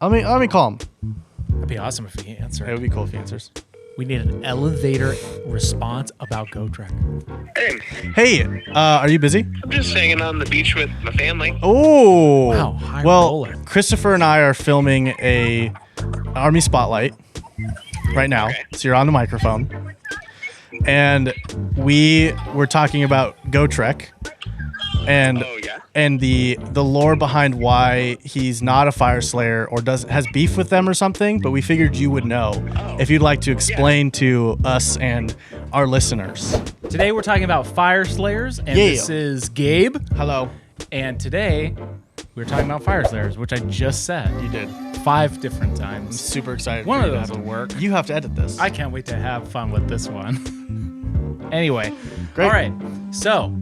Let me call him. That'd be awesome if he answered. It would be cool if he answers. We need an elevator response about Gotrek. Hey, Hey, are you busy? I'm just hanging on the beach with my family. Oh, Wow, high well, roller. Christopher and I are filming a Army Spotlight right now. Okay. So you're on the microphone, and we were talking about Gotrek, and Oh, yeah? and the lore behind why he's not a Fyreslayer or has beef with them or something. But we figured you would know if you'd like to explain to us and our listeners. Today we're talking about Fyreslayers, and Yeah. this is Gabe. Hello. And today we're talking about Fyreslayers, which I just said. You did. 5 different times. Super excited. One for of you to those have will work. You have to edit this. I can't wait to have fun with this one. Anyway, Great. all right. So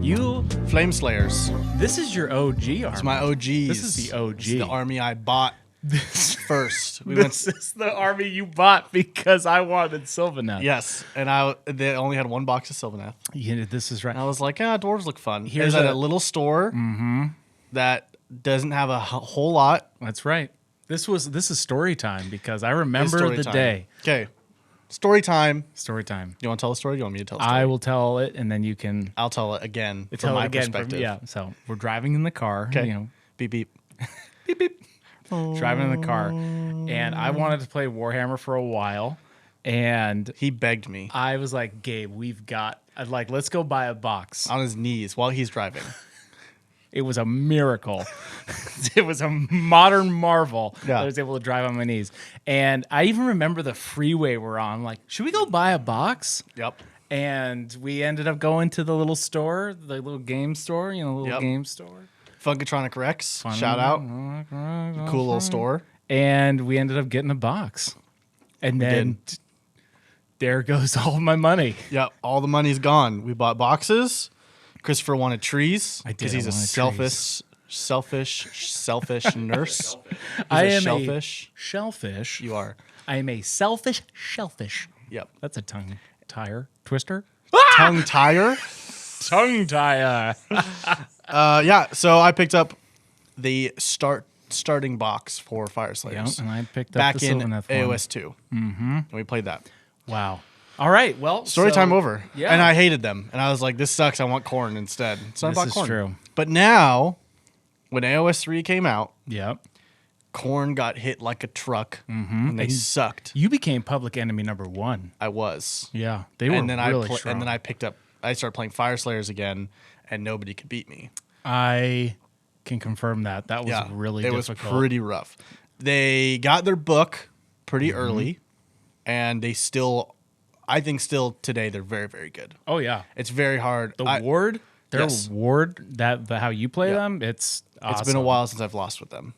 you, Flame Slayers. this is your OG army. It's my OGs. This is the OG. It's the army I bought first. We This is the army you bought because I wanted Sylvaneth. Yes, and they only had one box of Sylvaneth. Yeah, this is right. And I was like, dwarves look fun. Here's Here's at a- a little store that doesn't have a whole lot. That's right. This is story time because I remember Story the time. day. Okay, story time. Story time. You want to tell the story? Do you want me to tell the story? I will tell it, and then you can I'll tell it again from tell my it again. perspective. Yeah. So we're driving in the car. Okay. You know, Beep beep. beep beep. Driving in the car, and I wanted to play Warhammer for a while, and He begged me I was like, Gabe, let's go buy a box. on his knees while he's driving. It was a miracle. It was a modern marvel that Yeah. I was able to drive on my knees. And I even remember the freeway we're on. Like, should we go buy a box? Yep. And we ended up going to the little store, the little game store, Yep. game store. Funkatronic Rex. Shout out. Cool little store. And we ended up getting a box. And then there goes all my money. Yep. All the money's gone. We bought boxes. Christopher wanted trees I did. because he's I a wanted selfish nurse. I am shellfish. a shellfish. You are. I am a selfish shellfish. Yep. That's a tongue tire twister. Tongue tire. Tongue tire. Yeah. So I picked up the starting box for Fyreslayers And I picked up back the in Sylvaneth one. AOS 2. Mm-hmm. And we played that. Wow. All right. Well, Story time over. Yeah. And I hated them. And I was like, this sucks. I want corn instead. So I This bought is corn. true. But now, when AOS 3 came out, Yep. corn got hit like a truck. And they sucked. You became public enemy number 1. I was. Yeah. They were And then really I strong. and then I started playing Fyreslayers again, and nobody could beat me. I can confirm that. That was Yeah, really it difficult. was pretty rough. They got their book pretty early, and I think still today they're very, very good. Oh yeah. It's very hard. The ward, their Yes. ward, how you play Yeah. them, it's awesome. It's been a while since I've lost with them.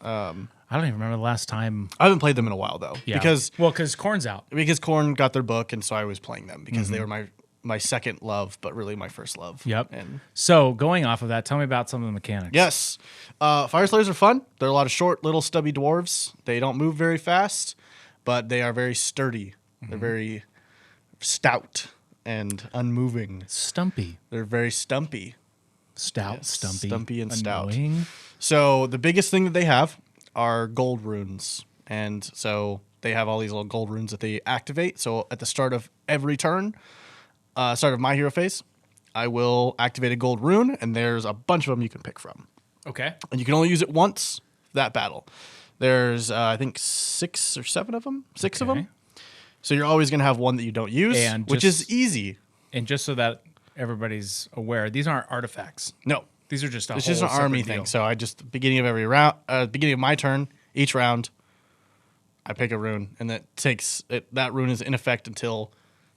I don't even remember the last time. I haven't played them in a while though, Yeah. because Corn's out. Corn got their book, and so I was playing them because they were my second love, but really my first love. Yep. And So going off of that, tell me about some of the mechanics. yes, Fyreslayers are fun. They're a lot of short, little, stubby dwarves. They don't move very fast, but they are very sturdy. They're very stout and unmoving. Stumpy. They're very stumpy. Stout, Yes, stumpy. stumpy and stout. annoying. So the biggest thing that they have are gold runes. And so they have all these little gold runes that they activate. So at the start of every turn, start of my hero phase, I will activate a gold rune, and there's a bunch of them you can pick from. Okay. And you can only use it once that battle. There's, I think, 6 or 7 of them. 6 of Okay. them. So you're always going to have one that you don't use, And which just- is easy. And just so that everybody's aware, these aren't artifacts. No. These are just It's just an army thing. So I just beginning of every round, beginning of my turn, each round, I pick a rune, and that rune is in effect until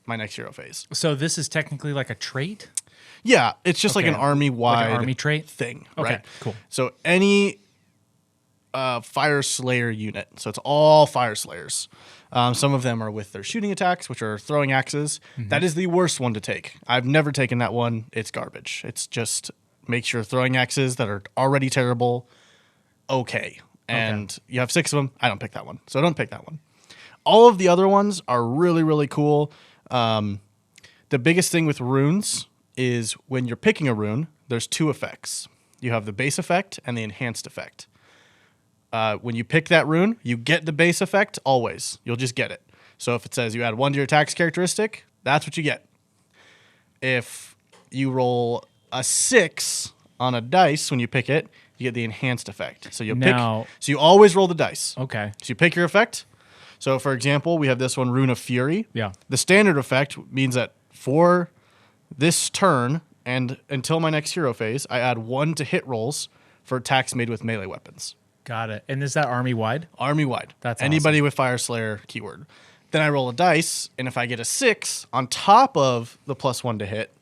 my next hero phase. So this is technically like a trait. Yeah, it's just like Okay. an army-wide Like an army trait? thing, Okay, right? cool. So any Fyreslayer unit, so it's all Fyreslayers. Some of them are with their shooting attacks, which are throwing axes. That is the worst one to take. I've never taken that one. It's garbage. It's just makes your throwing axes that are already terrible okay. And you have 6 of them. I don't pick that one. So don't pick that one. All of the other ones are really, really cool. The biggest thing with runes is when you're picking a rune, there's 2 effects. You have the base effect and the enhanced effect. When you pick that rune, you get the base effect always. You'll just get it. So if it says you add 1 to your attacks characteristic, that's what you get. If you roll a 6 on a dice when you pick it, you get the enhanced effect. So you always roll the dice. Okay. So you pick your effect. So for example, we have this one, Rune of Fury. Yeah. The standard effect means that for this turn and until my next hero phase, I add 1 to hit rolls for attacks made with melee weapons. Got it. And is that army wide? Army wide. That's anybody with Fyreslayer keyword. Then I roll a dice, and if I get a 6 on top of the +1 to hit,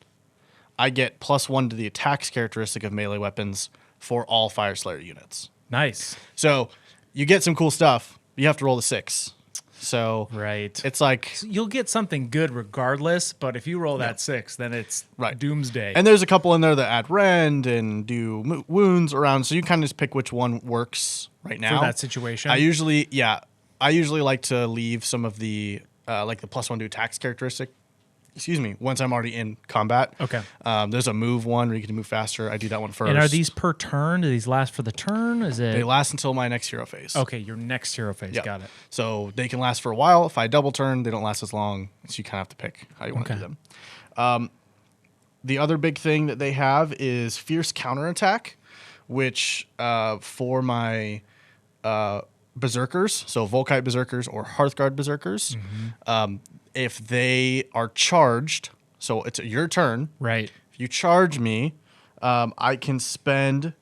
I get +1 to the attacks characteristic of melee weapons for all Fyreslayer units. Nice. So you get some cool stuff. You have to roll the 6. So right. It's like so you'll get something good regardless, but if you roll that 6, then it's doomsday. And there's a couple in there that add rend and do wounds around, so you kind of just pick which one works right now for that situation. I usually like to leave some of the like the +1 to attacks characteristic. Once I'm already in combat. Okay. There's a move one where you can move faster. I do that one first. And are these per turn? Do these last for the turn? They last until my next hero phase. Okay, your next hero phase. Yep. Got it. So they can last for a while. If I double turn, they don't last as long. So you kind of have to pick how you want to do them. The other big thing that they have is Fierce Counterattack, which for my Berserkers, so Volkite Berserkers or Hearthguard Berserkers, if they are charged, so it's your turn. Right. If you charge me, I can spend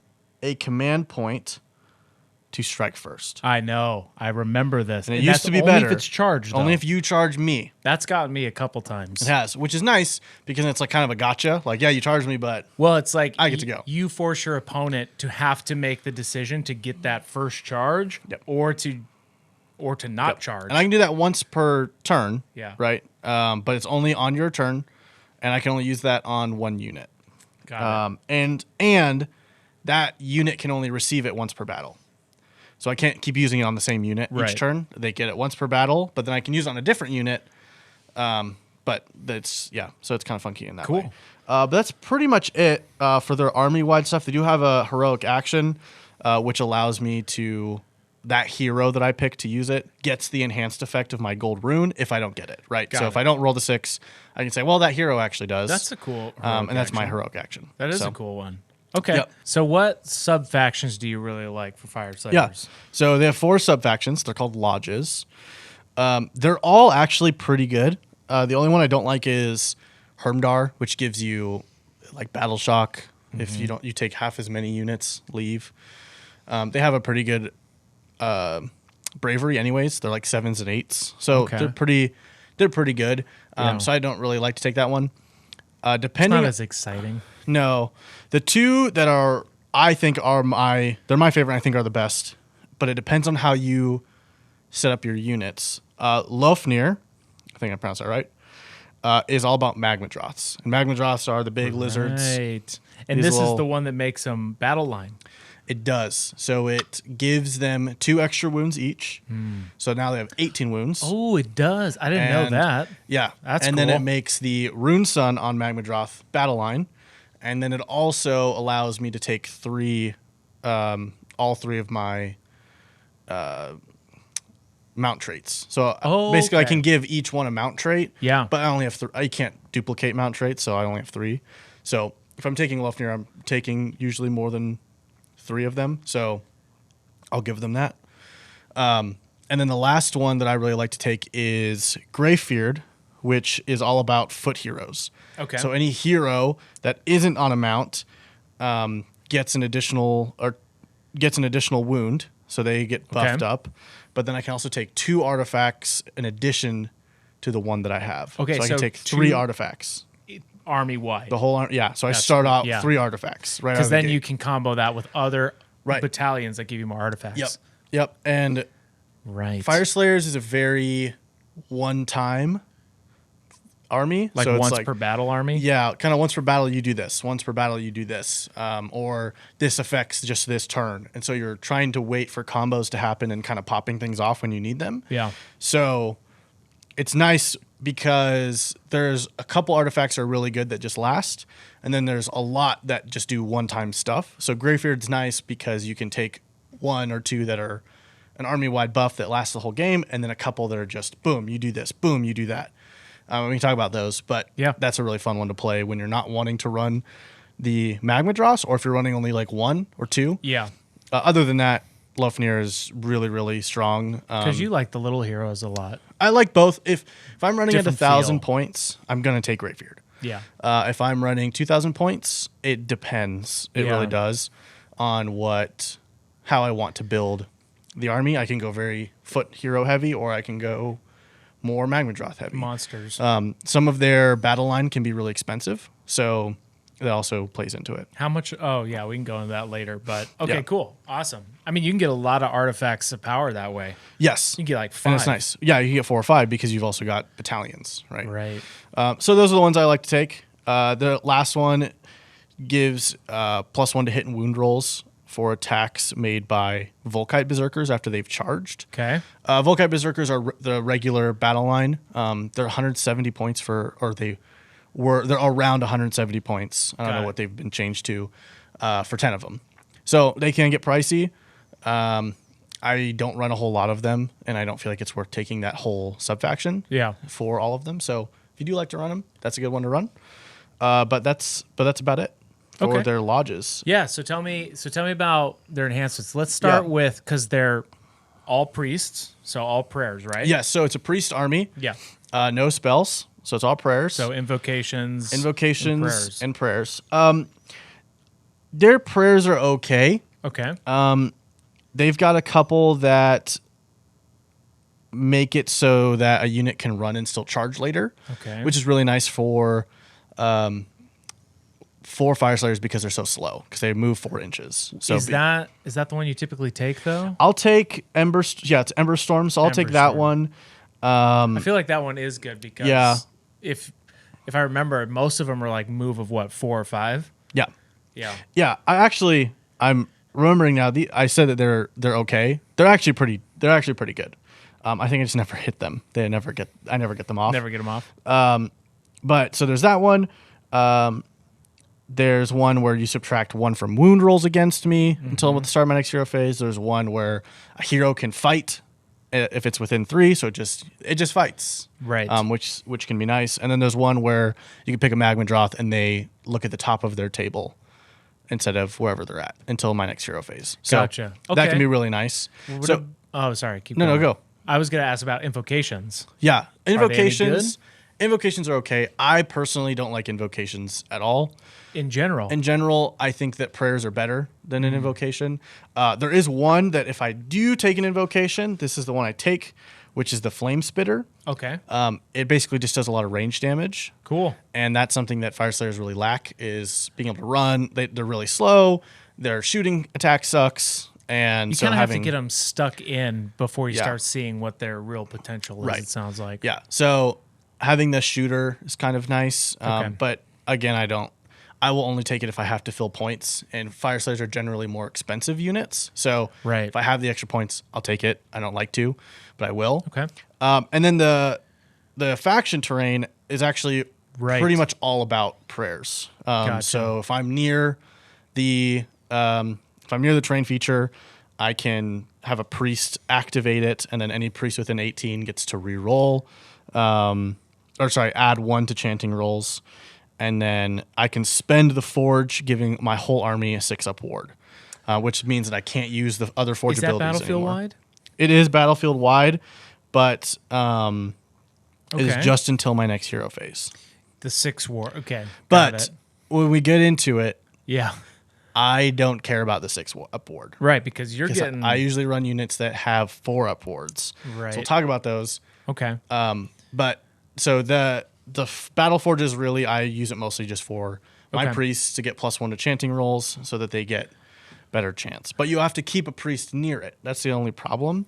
a command point to strike first. I know. I remember this. And it used to be better. Only if it's charged, Only though. if you charge me. That's gotten me a couple times. It has, which is nice because it's like kind of a gotcha. Like, yeah, you charge me, but well, it's like I get to go. You force your opponent to have to make the decision to get that first charge, or to not charge. And I can do that once per turn. Yeah. Right. But it's only on your turn, and I can only use that on one unit. Got it. And that unit can only receive it once per battle. So I can't keep using it on the same unit each turn. They get it once per battle, but then I can use it on a different unit. But that's, so it's kind of funky in that way. But that's pretty much it for their army-wide stuff. They do have a heroic action, which allows me to, that hero that I pick to use it gets the enhanced effect of my gold rune if I don't get it, right? So if I don't roll the 6, I can say, well, that hero actually does. That's a cool and that's my heroic action. That is a cool one. Okay. So what sub-factions do you really like for Fyreslayers? Yeah. So they have 4 sub-factions. They're called lodges. They're all actually pretty good. The only one I don't like is Hermdar, which gives you like battle shock. If you take half as many units, leave. They have a pretty good bravery anyways. They're like 7s and 8s. So they're pretty good. So I don't really like to take that one. Depending, it's not as exciting. No, the 2 that are my favorite. I think are the best, but it depends on how you set up your units. Lofnir, I think I pronounced that right, is all about Magmadroths, and Magmadroths are the big lizards. Right, and this is the one that makes them battle line. It does. So it gives them 2 extra wounds each. So now they have 18 wounds. Oh, it does. I didn't know that. Yeah. That's and cool. then it makes the Rune Sun on Magmadroth battle line. And then it also allows me to take 3, all 3 of my mount traits. So basically I can give each one a mount trait. Yeah. But I only have 3. I can't duplicate mount traits, so I only have 3. So if I'm taking Lofnir, I'm taking usually more than 3 of them, so I'll give them that. And then the last one that I really like to take is Greyfeared, which is all about foot heroes. Okay. So any hero that isn't on a mount gets an additional wound, so they get buffed up. But then I can also take 2 artifacts in addition to the one that I have. Okay, so I can take 3 artifacts. Army wide. The whole army, So I start out 3 artifacts, right? Because then you can combo that with other battalions that give you more artifacts. Yep. And Fyreslayers is a very one-time army. Like so once per battle army? Yeah, kind of once per battle you do this. Once per battle you do this. Or this affects just this turn. And so you're trying to wait for combos to happen and kind of popping things off when you need them. Yeah. So it's nice because there's a couple artifacts that are really good that just last, and then there's a lot that just do one-time stuff. So Greyfeared's nice because you can take one or two that are an army-wide buff that lasts the whole game, and then a couple that are just boom, you do this, boom, you do that. We can talk about those, but that's a really fun one to play when you're not wanting to run the Magma Dross, or if you're running only like one or two. Yeah. Other than that, Lofnir is really, really strong. Because you like the little heroes a lot. I like both. If I'm running Different at 1,000 feel. points, I'm going to take Greybeard. Yeah. If I'm running 2,000 points, it depends. It really does on how I want to build the army. I can go very foot hero heavy, or I can go more Magma Droth heavy. Monsters. Some of their battle line can be really expensive, so that also plays into it. How much? Oh, yeah, we can go into that later. But okay, Yeah. cool. Awesome. I mean, you can get a lot of artifacts of power that way. Yes. You can get like 5. And it's nice. Yeah, you can get 4 or 5 because you've also got battalions, right? Right. So those are the ones I like to take. The last one gives +1 to hit and wound rolls for attacks made by Volkite Berserkers after they've charged. Okay. Volkite Berserkers are the regular battle line. They're 170 points they're around 170 points. I don't know what they've been changed to for 10 of them. So they can get pricey. I don't run a whole lot of them, and I don't feel like it's worth taking that whole subfaction for all of them. So if you do like to run them, that's a good one to run. But that's about it for their lodges. Yeah. So tell me about their enhancements. Let's start with, because they're all priests, so all prayers, right? Yes. So it's a priest army. Yeah. No spells. So it's all prayers. So invocations, and prayers. Their prayers are okay. Okay. They've got a couple that make it so that a unit can run and still charge later. Okay. Which is really nice for Fyreslayers because they're so slow, because they move 4 inches. So is that the one you typically take though? I'll take it's Ember Storm, so I'll take that one. I feel like that one is good because if I remember, most of them are like move of 4 or 5. Yeah. Yeah. Yeah. I'm remembering now. I said that they're okay. They're actually pretty good. I think I just never hit them. I never get them off. Never get them off. But so there's that one. There's one where you subtract 1 from wound rolls against me until the start of my next hero phase. There's one where a hero can fight if it's within 3, so it just fights, right? Which can be nice. And then there's one where you can pick a Magma Droth and they look at the top of their table instead of wherever they're at until my next hero phase. So gotcha. That can be really nice. Sorry. Keep going. No, Go. I was going to ask about invocations. Yeah, invocations. Are they any good? Invocations are okay. I personally don't like invocations at all. In general, I think that prayers are better than an invocation. There is one that if I do take an invocation, this is the one I take, which is the Flame Spitter. Okay. It basically just does a lot of range damage. Cool. And that's something that Fyreslayers really lack, is being able to run. They're really slow. Their shooting attack sucks. And you so kind of have to get them stuck in before you start seeing what their real potential is, right. It sounds like. Yeah. So having the shooter is kind of nice. But again, I will only take it if I have to fill points, and Fyreslayers are generally more expensive units. So if I have the extra points, I'll take it. I don't like to, but I will. Okay. And then the faction terrain is actually pretty much all about prayers. Gotcha. So if I'm near the terrain feature, I can have a priest activate it, and then any priest within 18 gets to reroll. Add 1 to chanting rolls. And then I can spend the Forge, giving my whole army a 6-up ward, which means that I can't use the other Forge abilities anymore. Is that battlefield-wide? It is battlefield-wide, but it is just until my next hero phase. The 6 war. Okay. But when we get into it, yeah, I don't care about the 6-up ward. Right, because you're getting... I usually run units that have 4-up wards. Right. So we'll talk about those. Okay. So the Battle Forge is really, I use it mostly just for my priests to get +1 to chanting rolls so that they get better chance. But you have to keep a priest near it. That's the only problem.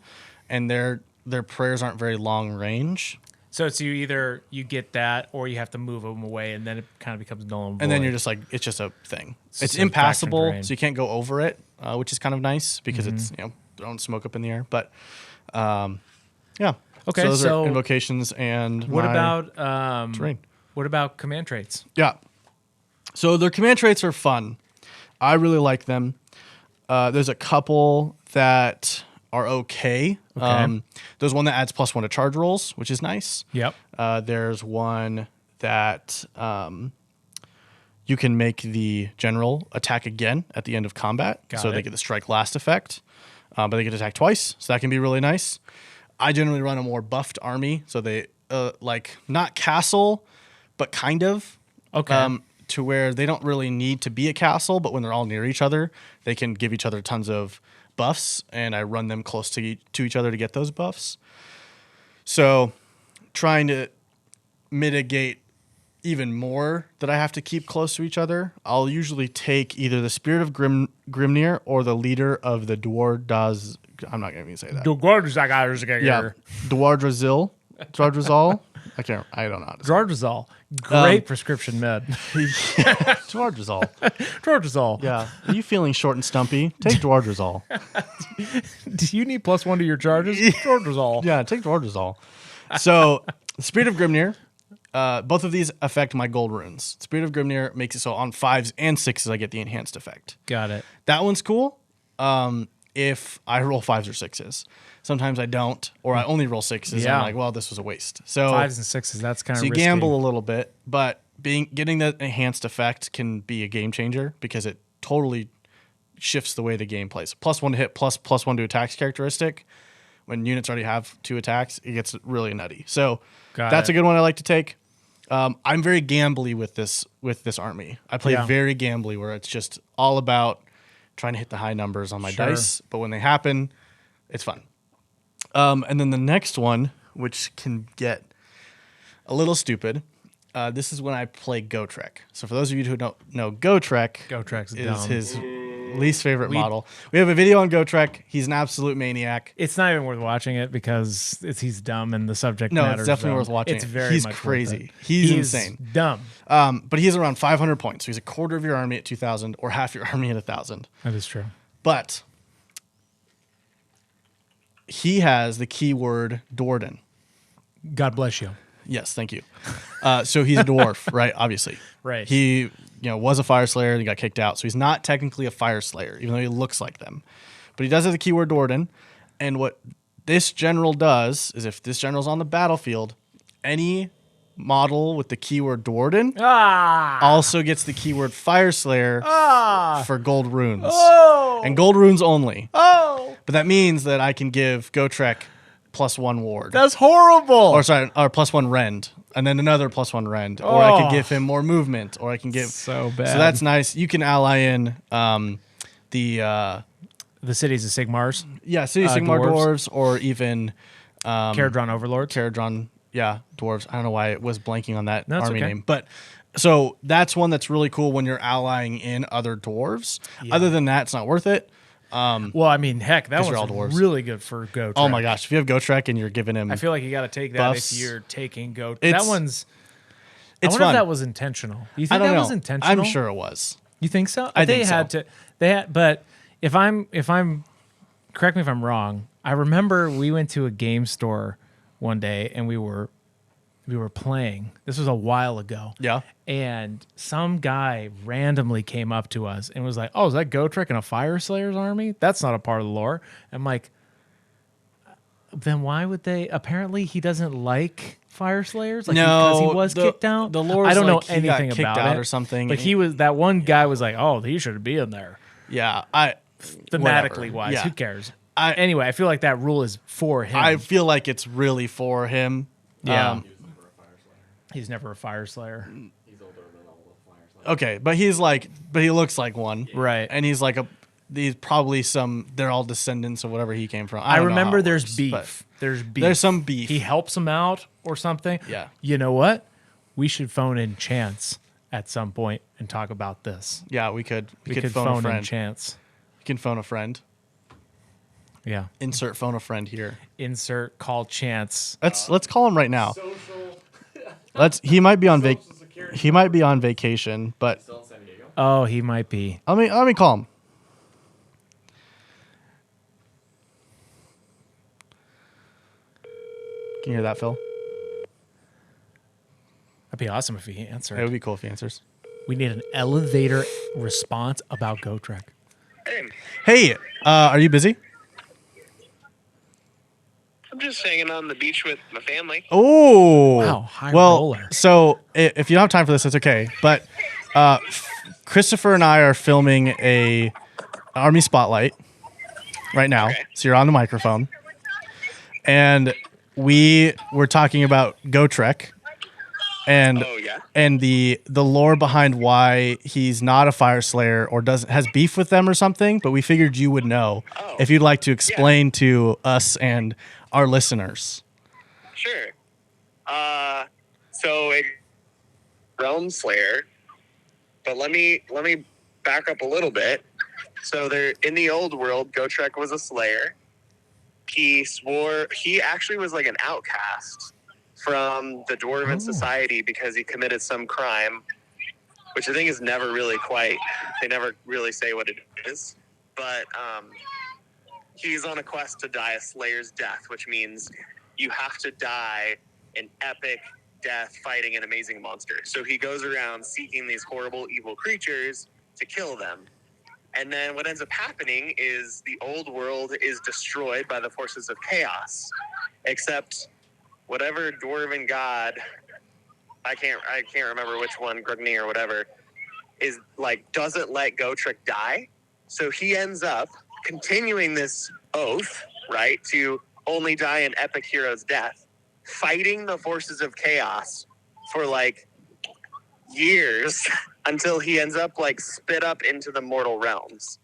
And their prayers aren't very long range. So it's you get that, or you have to move them away, and then it kind of becomes null and void. And then you're just like, it's just a thing. It's impassable, so you can't go over it, which is kind of nice because it's throwing smoke up in the air. But yeah. Okay, so those are invocations and what about terrain? What about command traits? Yeah. So their command traits are fun. I really like them. There's a couple that are okay. There's one that adds +1 to charge rolls, which is nice. Yep. There's one that you can make the general attack again at the end of combat. Got They it. get the strike last effect, but they get attacked twice. So that can be really nice. I generally run a more buffed army. So they like not castle, but kind of. Okay. To where they don't really need to be a castle, but when they're all near each other, they can give each other tons of buffs, and I run them close to each other to get those buffs. So trying to mitigate even more that I have to keep close to each other, I'll usually take either the Spirit of Grimnir or the leader of the Dwardaz. I'm not going to even say that. Yeah, Dwardrazil. I don't know how to say it. Dwardrazol. Great prescription med. Dwardrazol. Dwardrazol. Yeah. Are you feeling short and stumpy? Take Dwardrazol. Do you need +1 to your charges? Dwardrazol. Yeah, take Dwardrazol. So, Spirit of Grimnir, both of these affect my gold runes. Spirit of Grimnir makes it so on 5s and 6s I get the enhanced effect. Got it. That one's cool if I roll 5s or 6s. Sometimes I don't, or I only roll 6s. Yeah. I'm like, well, this was a waste. So 5s and 6s, that's kind of So you risky. gamble a little bit, but getting that enhanced effect can be a game changer because it totally shifts the way the game plays. +1 to hit, +1 to attacks characteristic. When units already have 2 attacks, it gets really nutty. So that's a good one I like to take. I'm very gambly with this army. I play very gambly, where it's just all about trying to hit the high numbers on my dice. But when they happen, it's fun. And then the next one, which can get a little stupid, this is when I play Gotrek. So for those of you who don't know, Gotrek's is dumb. his least favorite model. We have a video on Gotrek. He's an absolute maniac. It's not even worth watching it because he's dumb and the subject matter. No, it's definitely worth watching. It's very He's much crazy. Worth it. He's insane. Dumb. But he's around 500 points. So he's a quarter of your army at 2,000 or half your army at 1,000. That is true. But he has the keyword Dwarden. God bless you. Yes, thank you. So he's a dwarf, right? Obviously. Right. He was a Fyreslayer and he got kicked out. So he's not technically a Fyreslayer, even though he looks like them. But he does have the keyword Dwarden. And what this general does is if this general's on the battlefield, any model with the keyword Dwarden also gets the keyword Fyreslayer for gold runes. And gold runes only. But that means that I can give Gotrek +1 ward. That's horrible. Or +1 rend. And then another +1 rend. Or I can give him more movement. Or I can give... So bad. So that's nice. You can ally in the cities of Sigmars. Yeah, City Sigmar dwarves. Or even... Caradron Overlords. Caradron, dwarves. I don't know why it was blanking on that army okay. name. But so that's one that's really cool when you're allying in other dwarves. Yeah. Other than that, it's not worth it. Well, I mean, heck, that you're all one's dwarves. really good for Gotrek. Oh my gosh, if you have Gotrek and you're giving him... I feel like you got to take that buffs, if you're taking Gotrek. it's- That one's... I It's wonder fun. if that was intentional. Do you I think don't that know. was intentional? I'm sure it was. You think so? I they think had so. to. They had, but if I'm correct me if I'm wrong. I remember we went to a game store one day and we were playing. This was a while ago. Yeah. And some guy randomly came up to us and was like, "Oh, is that Gotrek in a Fyreslayers army? That's not a part of the lore." I'm like, then why would they? Apparently, he doesn't like Fyreslayers. Like, because he was kicked out. The lore's I don't know like he got anything kicked about out it or something. But he was that one guy was like, "Oh, he should be in there." Yeah, Thematically wise, Yeah. who cares? Anyway, I feel like that rule is for him. I feel like it's really for him. Yeah. He's never a Fyreslayer. He's older than all the Fyreslayers. Okay, but he looks like one. Right. And he's like they're all descendants of whatever he came from. I don't know remember how it there's works, beef. but There's beef. There's some beef. He helps him out or something. Yeah. You know what? We should phone in Chance at some point and talk about this. Yeah, we could We could phone a in friend. Chance. You can phone a friend. Yeah. Insert phone a friend here. Insert call Chance. Let's call him right now. Social. He might be on Security. he might be on vacation, but Still in San Diego. Oh, he might be. let me call him. Can you hear that, Phil? That'd be awesome if he answered. It would be cool if he answers. We need an elevator response about Gotrek. Hey, Hey, are you busy? I'm just hanging on the beach with my family. Oh, Wow, high well, roller. so if you don't have time for this, that's okay. But Christopher and I are filming a Army Spotlight right now. Okay. So you're on the microphone. And we were talking about Gotrek and Oh, yeah? and the lore behind why he's not a Fyreslayer or has beef with them or something, but we figured you would know Oh, if you'd like to explain to us and our listeners. Sure. So a Realm Slayer, but let me back up a little bit. So there, in the old world, Gotrek was a Slayer. He actually was like an outcast from the Dwarven society because he committed some crime, which I think is never really they never really say what it is. But he's on a quest to die a Slayer's death, which means you have to die an epic death fighting an amazing monster. So he goes around seeking these horrible, evil creatures to kill them. And then what ends up happening is the old world is destroyed by the forces of chaos, except whatever dwarven god, I can't remember which one, Grugni or whatever, is like doesn't let Gotrek die. So he ends up continuing this oath, right, to only die an epic hero's death, fighting the forces of chaos for like years until he ends up like spit up into the mortal realms.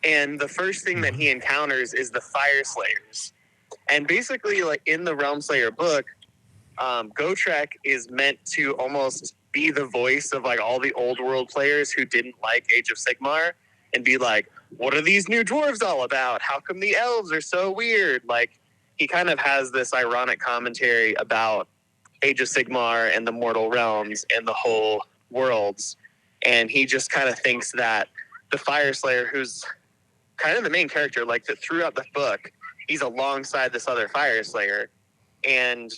And the first thing that he encounters is the Fyreslayers. And basically, like in the Realm Slayer book, Gotrek is meant to almost be the voice of like all the old world players who didn't like Age of Sigmar and be like, what are these new dwarves all about? How come the elves are so weird? Like, he kind of has this ironic commentary about Age of Sigmar and the mortal realms and the whole worlds. And he just kind of thinks that the Fyreslayer, who's kind of the main character, like that throughout the book, he's alongside this other Fyreslayer. And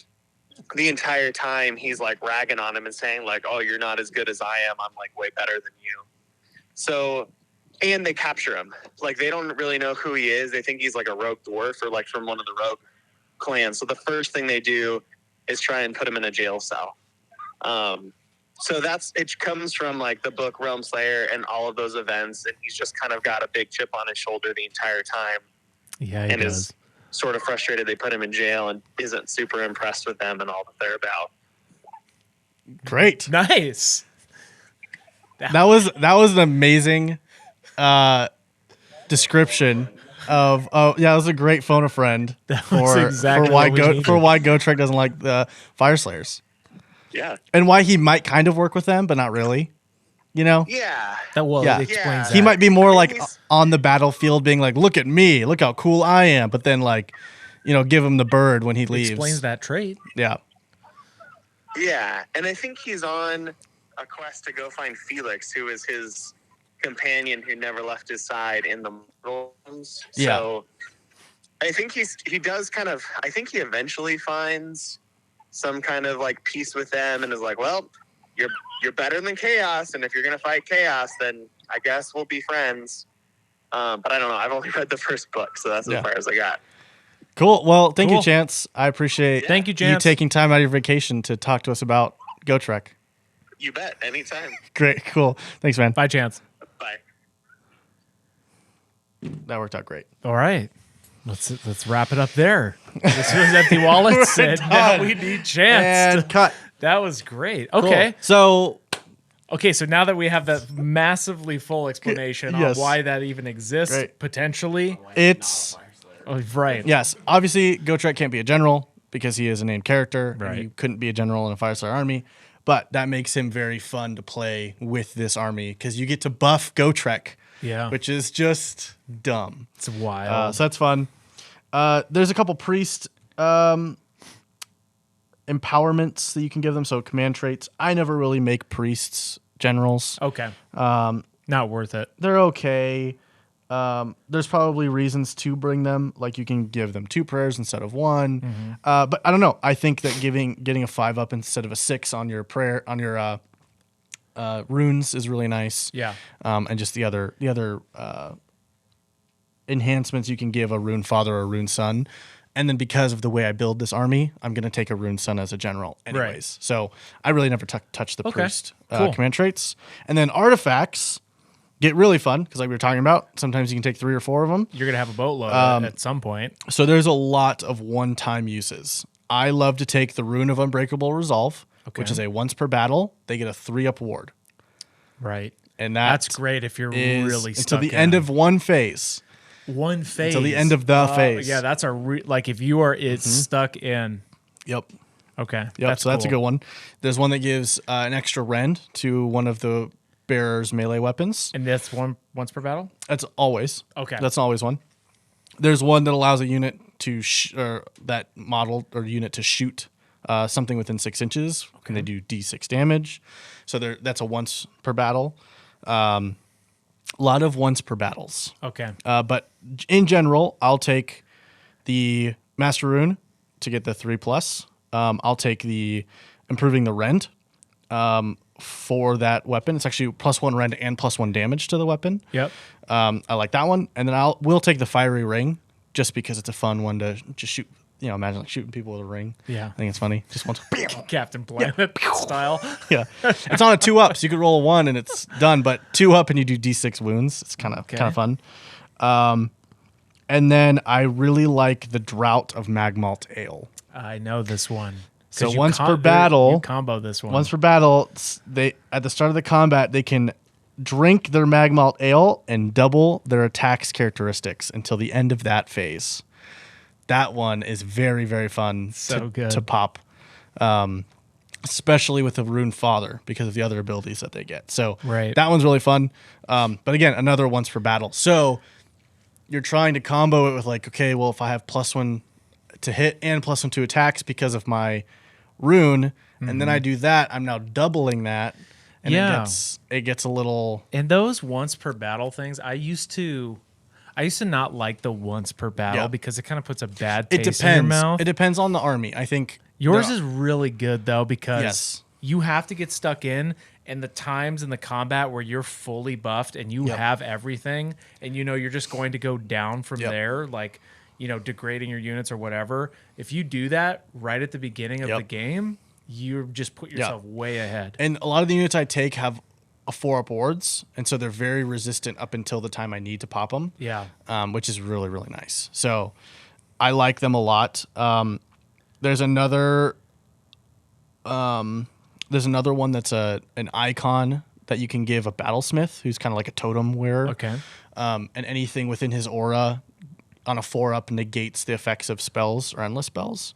the entire time he's like ragging on him and saying like, oh, you're not as good as I am. I'm like way better than you. So, and they capture him. Like they don't really know who he is. They think he's like a rogue dwarf or like from one of the rogue clans. So the first thing they do is try and put him in a jail cell. So it comes from like the book Realm Slayer and all of those events. And he's just kind of got a big chip on his shoulder the entire time. Yeah, he and does. is sort of frustrated they put him in jail and isn't super impressed with them and all that they're about. Great. Nice. That was an amazing description of that was a great phone a friend was exactly for why what we needed. Gotrek doesn't like the Fyreslayers. Yeah. And why he might kind of work with them, but not really. You know? Yeah. It explains that. He might be more like he's- on the battlefield being like, look at me, look how cool I am. But then like, give him the bird when he leaves. explains that trait. Yeah. Yeah. And I think he's on a quest to go find Felix, who is his companion who never left his side in the realms. Yeah. So I think he eventually finds some kind of like peace with them and is like, well, you're better than chaos, and if you're gonna fight chaos, then I guess we'll be friends. But I don't know. I've only read the first book, so that's as far as I got. Cool. Well, thank you, Cool. Chance. I appreciate Thank you, you Chance. taking time out of your vacation to talk to us about Gotrek. You bet. Anytime. Great. Cool. Thanks, man. By chance. Bye. That worked out great. All right. Let's wrap it up there. This was Empty Wallets, and now done. we need Chance. And cut. That was great. Cool. Okay. So Okay, so now that we have that massively full explanation Yes. on why that even exists, Great. potentially. it's Oh, right. yes. Obviously, Gotrek can't be a general because he is a named character. and Right. You couldn't be a general in a Fyreslayer army, but that makes him very fun to play with this army because you get to buff Gotrek, Yeah. which is just dumb. It's wild. So that's fun. There's a couple priest empowerments that you can give them. So command traits. I never really make priests generals. Okay. Not worth it. They're okay. There's probably reasons to bring them. Like you can give them 2 prayers instead of 1. But I don't know. I think that getting a 5 up instead of a 6 on your prayer on your runes is really nice. Yeah. And just the other enhancements you can give a rune father or a rune son. And then because of the way I build this army, I'm going to take a rune son as a general anyways. Right. So I really never touch the Okay. priest Cool. command traits. And then artifacts get really fun because like we were talking about, sometimes you can take 3 or 4 of them. You're gonna have a boatload at some point. So there's a lot of one-time uses. I love to take the Rune of Unbreakable Resolve, which is a once per battle. They get a 3-up ward. Right. And That's great if you're is really until stuck the in. end of one phase. One phase. Until the end of the phase. Yeah, that's like if you are stuck in. Yep. Okay. Yep. So that's a good one. There's one that gives an extra rend to one of the bearer's melee weapons. And that's once per battle? That's always. Okay. That's always one. There's one that allows a unit to that model or unit to shoot something within 6 inches, and they do D6 damage. So that's a once per battle. A lot of once per battles. Okay. But in general, I'll take the Master Rune to get the 3+. I'll take the improving the rend for that weapon. It's actually +1 rend and +1 damage to the weapon. Yep. I like that one. And then we'll take the Fiery Ring just because it's a fun one to just shoot. Imagine like shooting people with a ring. Yeah. I think it's funny. Just once. Captain Planet style. Yeah. It's on a 2-up, so you could roll a 1 and it's done. But 2-up and you do D6 wounds. It's kind of fun. And then I really like the Drought of Magmalt Ale. I know this one. So 'Cause you once per battle, you combo this one. Once per battle, they at the start of the combat they can drink their Magmalt Ale and double their attacks characteristics until the end of that phase. That one is very, very fun to pop, especially with the Rune Father because of the other abilities that they get. So that one's really fun. But again, another once per battle. So you're trying to combo it with like, okay, well, if I have +1 to hit and +1 to attacks because of my rune, and then I do that, I'm now doubling that, and it gets a little. And those once per battle things, I used to not like the once per battle because it kind of puts a bad taste in your mouth. It depends on the army. I think yours is really good though because Yes. you have to get stuck in, and the times in the combat where you're fully buffed and you have everything, and you know you're just going to go down from there, like degrading your units or whatever. If you do that right at the beginning of the game, you just put yourself way ahead. And a lot of the units I take have a 4-up wards, and so they're very resistant up until the time I need to pop them. Yeah. Which is really, really nice. So I like them a lot. There's another one that's an icon that you can give a battlesmith who's kind of like a totem wearer. Okay. And anything within his aura on a 4-up negates the effects of spells or endless spells.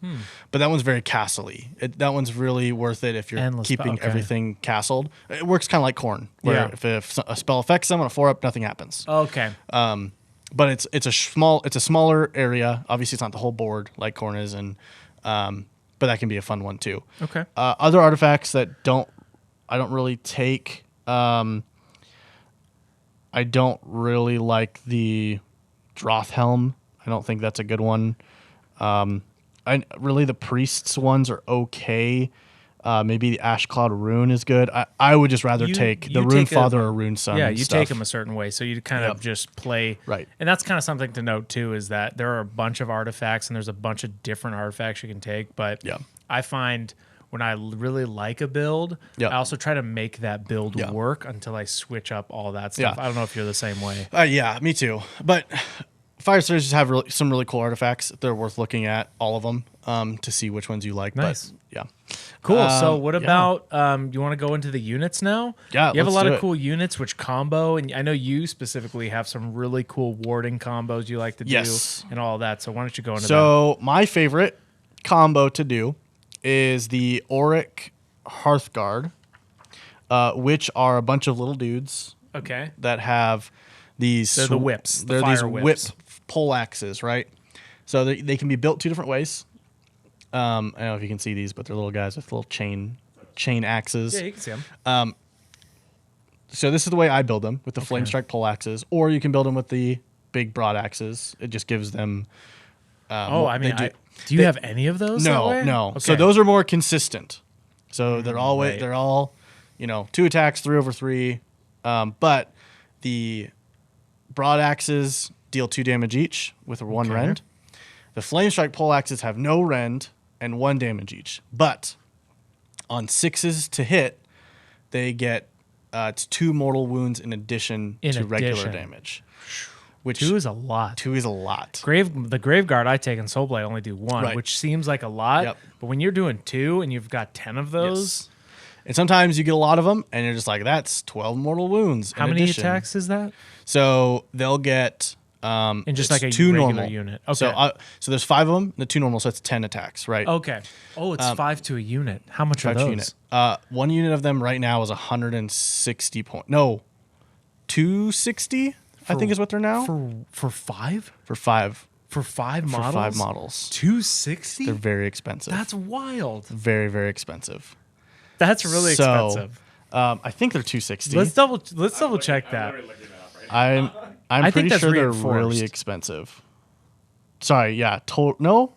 But that one's very castle-y. That one's really worth it if you're keeping everything castled. It works kind of like Khorne, where if a spell affects them on a 4-up, nothing happens. Okay. But it's a smaller area. Obviously, it's not the whole board like Khorne is, and but that can be a fun one too. Okay. Other artifacts that I don't really take. I don't really like the Droth Helm. I don't think that's a good one. The priest's ones are okay. Maybe the Ash Cloud Rune is good. I would just rather take the Rune Father or Rune Son. Yeah, you take them a certain way, so you kind of just play. Right. And that's kind of something to note too, is that there are a bunch of artifacts and there's a bunch of different artifacts you can take. But I find when I really like a build, I also try to make that build work until I switch up all that stuff. I don't know if you're the same way. Yeah, me too. But Fyreslayers just have some really cool artifacts. They're worth looking at, all of them, to see which ones you like. Nice. But, yeah. Cool. So what about, you want to go into the units now? Yeah, you have a lot of it. cool units which combo, and I know you specifically have some really cool warding combos you like to do and all that. So why don't you go into that? So my favorite combo to do is the Auric Hearthguard, which are a bunch of little dudes that have these. They're the whips. They're these whip pole axes, right? So they can be built 2 different ways. I don't know if you can see these, but they're little guys with little chain axes. Yeah, you can see them. So this is the way I build them, with the flame strike pole axes, or you can build them with the big broad axes. It just gives them. Do you have any of those? No. Okay. So those are more consistent. So they're all 2 attacks, 3/3. But the broad axes deal 2 damage each with 1 Okay. rend. The Flame Strike poleaxes have no rend and 1 damage each. But on 6s to hit, they get it's 2 mortal wounds in addition to regular damage. Which 2 is a lot. 2 is a lot. The Graveguard I take in Soulblade only do 1, Right. which seems like a lot. Yep. But when you're doing 2 and you've got 10 of those, And sometimes you get a lot of them, and you're just like, that's 12 mortal wounds. how in many addition. attacks is that? So they'll get In just it's like a 2 regular normal unit. So Okay. so there's 5 of them, the 2 normal, so it's 10 attacks, right? Okay. Oh, it's 5 to a unit. How much are 5 those? unit. 1 unit of them right now is 160 point. No, 260. I think is what they're now For 5? for 5 For 5 for models? 5 models. 260? They're very expensive. That's wild. very, very expensive. That's really So, expensive. I think they're 260. Let's double check that. I'm literally looking it up right now. I'm I think pretty that's sure they're reinforced. really expensive. Sorry, yeah, no.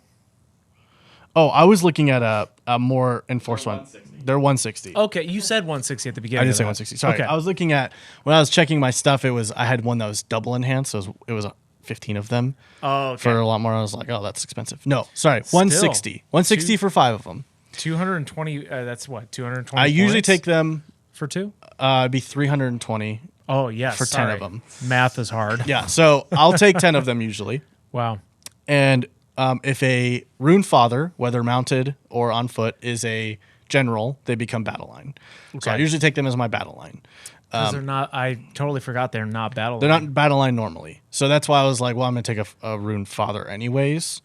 Oh, I was looking at a more enforced one. 160. They're 160. Okay, you said 160 at the beginning. I didn't of say that. 160. Sorry, Okay. I was looking at when I was checking my stuff. I had one that was double enhanced, so it was 15 of them Oh, okay. for a lot more. I was like, oh, that's expensive. No, sorry, 160. 160 for 5 of them. 220. That's what 220. I usually points take them. for 2. It'd be 320. Oh yes, For 10 of sorry. them. Math is hard. Yeah, so I'll take 10 of them usually. Wow. And if a rune father, whether mounted or on foot, is a general, they become battle line. So I Okay. usually take them as my battle line. 'Cause they're not. I totally forgot they're not battle. They're not battle line normally. So that's why I was like, well, I'm going to take a rune father anyways.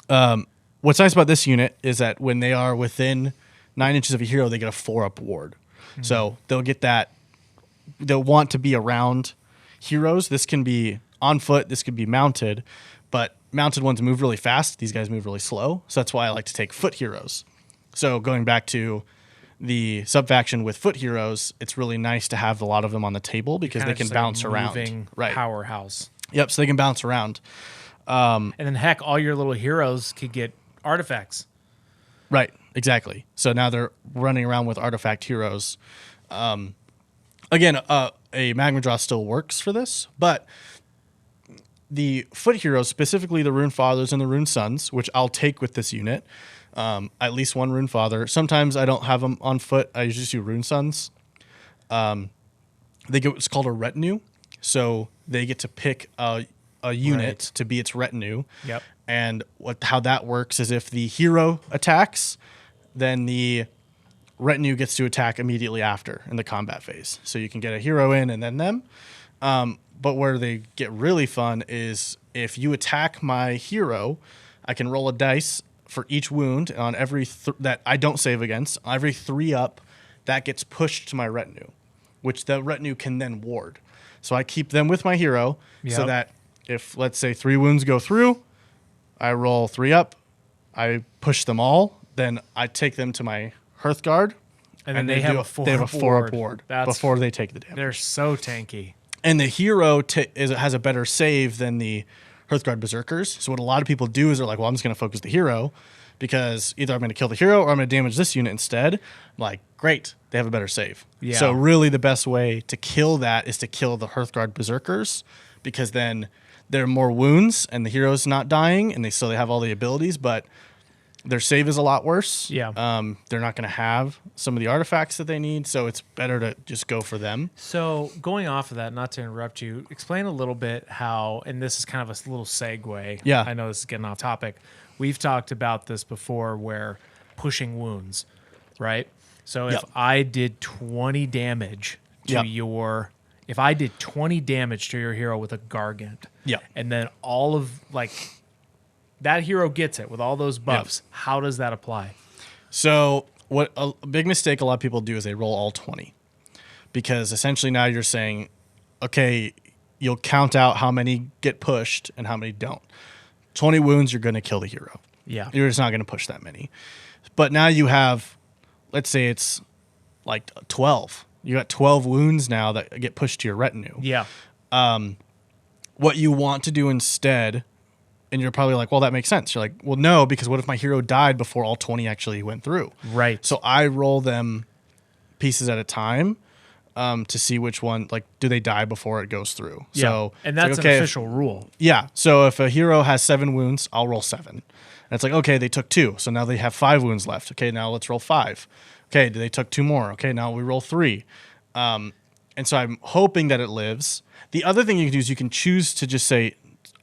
What's nice about this unit is that when they are within 9 inches of a hero, they get a 4-up ward. So they'll get that. They'll want to be around heroes. This can be on foot. This could be mounted. But mounted ones move really fast. These guys move really slow. So that's why I like to take foot heroes. So going back to the subfaction with foot heroes, it's really nice to have a lot of them on the table because they Kinda can just like a bounce around. moving Right. Powerhouse. Yep. So they can bounce around. And then heck, all your little heroes could get artifacts. Right. Exactly. So now they're running around with artifact heroes. Again, a magma draw still works for this, but the foot heroes, specifically the rune fathers and the rune sons, which I'll take with this unit, at least 1 rune father. Sometimes I don't have them on foot. I usually do rune sons. They get what's called a retinue, so they get to pick a unit Right. to be its retinue. Yep. And how that works is if the hero attacks, then the retinue gets to attack immediately after in the combat phase. So you can get a hero in and then them. But where they get really fun is if you attack my hero, I can roll a dice for each wound on every that I don't save against. Every 3 up, that gets pushed to my retinue, which the retinue can then ward. So I keep them with my hero so Yep. that if, let's say, 3 wounds go through, I roll 3 up, I push them all, then I take them to my Hearthguard, And then they have do a 4 they have a 4-up ward That's before they take the damage. They're so tanky. And the hero has a better save than the Hearthguard Berserkers. So what a lot of people do is they're like, well, I'm just going to focus the hero because either I'm going to kill the hero or I'm going to damage this unit instead. I'm like, great, they have a better save. Yeah. So really the best way to kill that is to kill the Hearthguard Berserkers because then there are more wounds and the hero's not dying and they have all the abilities, but their save is a lot worse. Yeah. They're not going to have some of the artifacts that they need, so it's better to just go for them. So going off of that, not to interrupt you, explain a little bit how, and this is kind of a little segue. Yeah. I know this is getting off topic. We've talked about this before where pushing wounds, right? So if Yep. I did 20 damage to Yep. if I did 20 damage to your hero with a Gargant, Yep. and then all of that hero gets it with all those buffs, how does that apply? So what a big mistake a lot of people do is they roll all 20 because essentially now you're saying, okay, you'll count out how many get pushed and how many don't. 20 wounds, you're going to kill the hero. Yeah. You're just not going to push that many. But now you have, let's say it's like 12. You got 12 wounds now that get pushed to your retinue. Yeah. What you want to do instead, and you're probably like, well, that makes sense. You're like, well, no, because what if my hero died before all 20 actually went through? Right. So I roll them pieces at a time. to see which one, like, do they die before it goes through. Yeah. So And it's that's like, okay, an official rule. yeah. So if a hero has 7 wounds, I'll roll 7. And it's like, okay, they took 2. So now they have 5 wounds left. Okay, now let's roll 5. Okay, they took 2 more. Okay, now we roll 3. And so I'm hoping that it lives. The other thing you can do is you can choose to just say,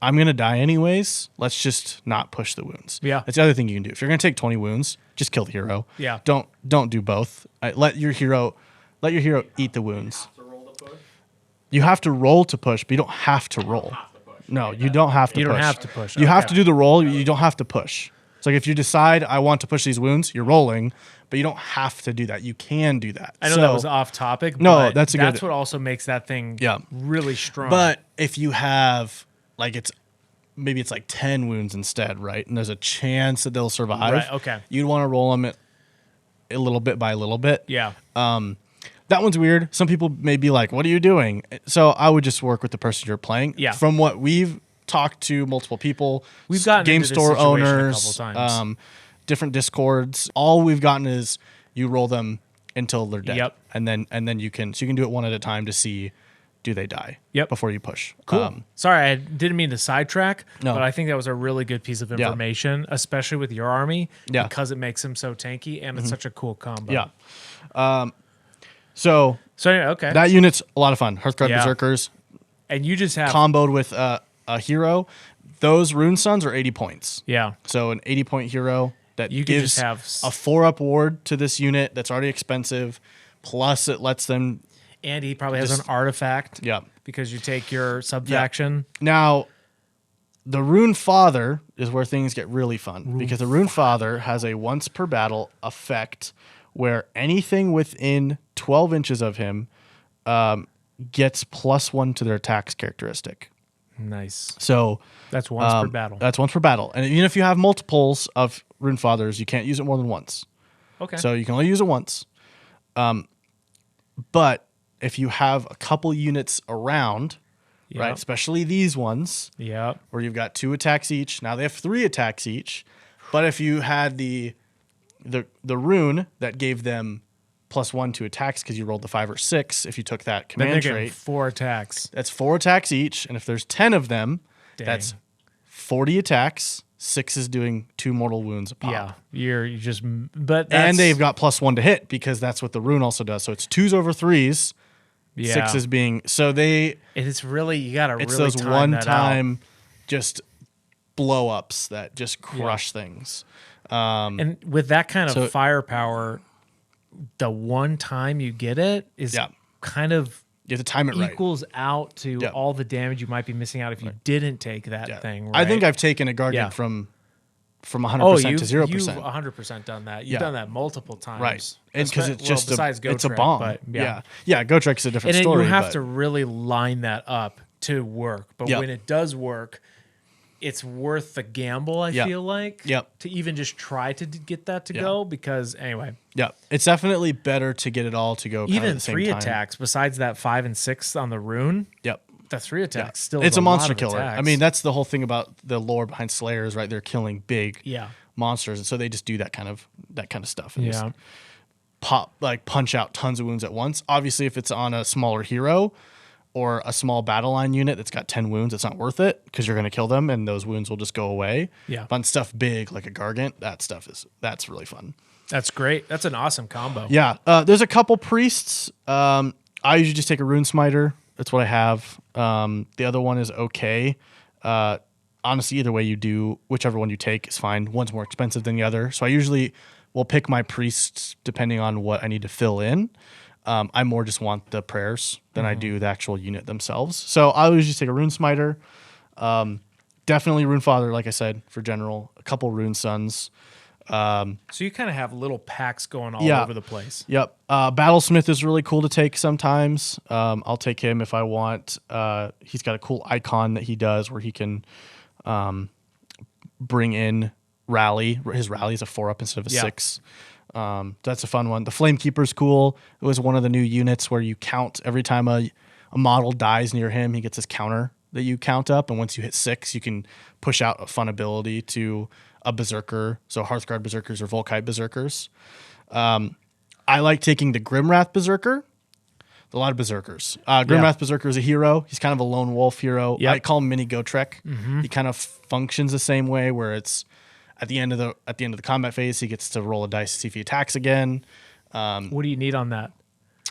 I'm going to die anyways. Let's just not push the wounds. Yeah. That's the other thing you can do. If you're going to take 20 wounds, just kill the hero. Yeah. Don't do both. Let your hero eat the wounds. To roll the push. You have to roll to push, but you don't have to roll. Have to push. No, you don't have to You push. don't have to push. You have Okay. to do the roll. You don't have to push. It's like if you decide I want to push these wounds, you're rolling, but you don't have to do that. You can do that. I know that was off topic. No, but that's a good- That's what also makes that thing Yeah. really strong. But if you have like maybe it's like 10 wounds instead, right? And there's a chance that they'll survive. Right, okay. You'd want to roll them a little bit by little bit. yeah, That one's weird. Some people may be like, "What are you doing?" So I would just work with the person you're playing. Yeah. From what we've talked to multiple people, We've gotten game into this store situation a owners, couple times. different discords. All we've gotten is you roll them until they're dead. Yep. And then you can do it one at a time to see do they die. Yep. Before you push. cool. Sorry, I didn't mean to sidetrack, No. but I think that was a really good piece of information, especially with your army, Yeah. because it makes him so tanky and it's such a cool combo. Yeah. So So anyway, okay, that unit's a lot of fun. Hearthguard Yeah. Berserkers and you just have comboed with a hero. Those Rune Suns are 80 points. yeah, So an 80-point hero that You could gives just have a 4-up ward to this unit that's already expensive. Plus, it lets them. and he probably has Just- an artifact. Yeah. because you take your subfaction. Now, the Rune Father is where things get really fun because the Rune Father has a once per battle effect where anything within 12 inches of him gets +1 to their attacks characteristic. Nice. So That's once per battle. That's once per battle. And even if you have multiples of Rune Fathers, you can't use it more than once. Okay. So you can only use it once. But if you have a couple units around, right, Yep. especially these ones, Yep. where you've got 2 attacks each. Now they have 3 attacks each. But if you had the rune that gave them +1 to attacks because you rolled the 5 or 6, if you took that Then they're command getting trait, 4 attacks. that's 4 attacks each. And if there's 10 of them, Dang. that's 40 attacks. 6 is doing 2 mortal wounds a pop. Yeah. You just but that's, And they've got +1 to hit because that's what the rune also does. So it's 2s over 3s. yeah. 6 is being so they. It's really you gotta It's really those time that out. one-time just blow ups that just crush things. And with that kind of So- firepower, the one time you get it is Yeah. kind of You have to time it right. equals out to Yeah. all the damage you might be missing out if you didn't take that Yeah. thing. Right? I think I've taken a Guardian Yeah. from oh 100% you've, to you've 0%. 100% done that. You've Yeah. done that multiple times, Right. And because it's Well, just besides it's a Gotrek, bomb. But Yeah. Gotrek's a different and story. you have but- to really line that up to work. But Yep. when it does work, it's worth the gamble. I Yep. feel like Yep. to even just try to get that to Yeah. go because anyway, Yeah, it's definitely better to get it all to go. Kind of even at the same 3 time. attacks besides that 5 and 6 on the rune. Yep. The 3 attacks still It's is a lot monster of killer. attacks. I mean, that's the whole thing about the lore behind Slayers, right? They're killing big yeah, monsters, and so they just do that kind of stuff. And just yeah, punch out tons of wounds at once. Obviously, if it's on a smaller hero or a small battle line unit that's got 10 wounds, it's not worth it because you're going to kill them and those wounds will just go away. Yeah. But on stuff big like a Gargant, that's really fun. that's great. That's an awesome combo. Yeah. There's a couple priests. I usually just take a Rune Smiter. That's what I have. The other one is okay. Honestly, either way you do, whichever one you take is fine. One's more expensive than the other. So I usually will pick my priests depending on what I need to fill in. I more just want the prayers than I do the actual unit themselves. So I always just take a Rune Smiter. Definitely Rune Father, like I said, for general. A couple Rune Sons. So you kind of have little packs going all Yeah. over the place. Yep. Battlesmith is really cool to take sometimes. I'll take him if I want. He's got a cool icon that he does where he can bring in rally. His rally is a 4-up instead of a Yeah. 6. That's a fun one. The Flamekeeper is cool. It was one of the new units where you count every time a model dies near him, he gets his counter that you count up. And once you hit 6, you can push out a fun ability to a Berserker. So Hearthguard Berserkers or Volkite Berserkers. I like taking the Grimwrath Berserker. A lot of berserkers. Grimwrath Berserker is a hero. He's kind of a lone wolf hero. Yep. I call him Mini Gotrek. He kind of functions the same way, where it's at the end of the combat phase, he gets to roll a dice to see if he attacks again. What do you need on that?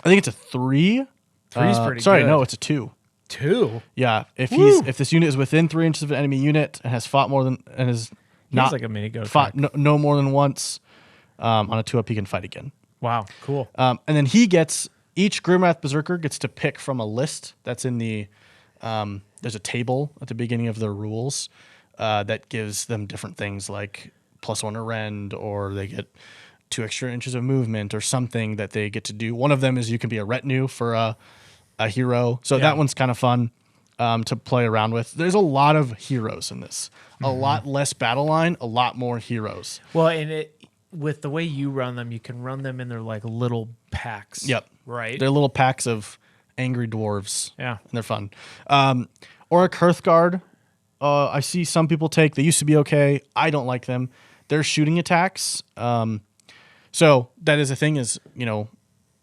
I think it's a 3. Three's pretty Sorry, good. no, it's a 2. 2. Yeah, if Woo. if this unit is within 3 inches of an enemy unit and has fought more than and is He's not like a mini Gotrek. fought no more than once on a 2-up, he can fight again. Wow, cool. And then each Grimwrath Berserker gets to pick from a list that's in the. There's a table at the beginning of their rules that gives them different things like +1 to rend, or they get 2 extra inches of movement, or something that they get to do. One of them is you can be a retinue for a hero, so that one's kind of fun to play around with. There's a lot of heroes in this, a lot less battle line, a lot more heroes. Well, and with the way you run them, you can run them in their like little packs. Yep. Right. They're little packs of angry dwarves. Yeah. And they're fun. Or a Kurthguard. I see some people take. They used to be okay. I don't like them. They're shooting attacks. So that is a thing is,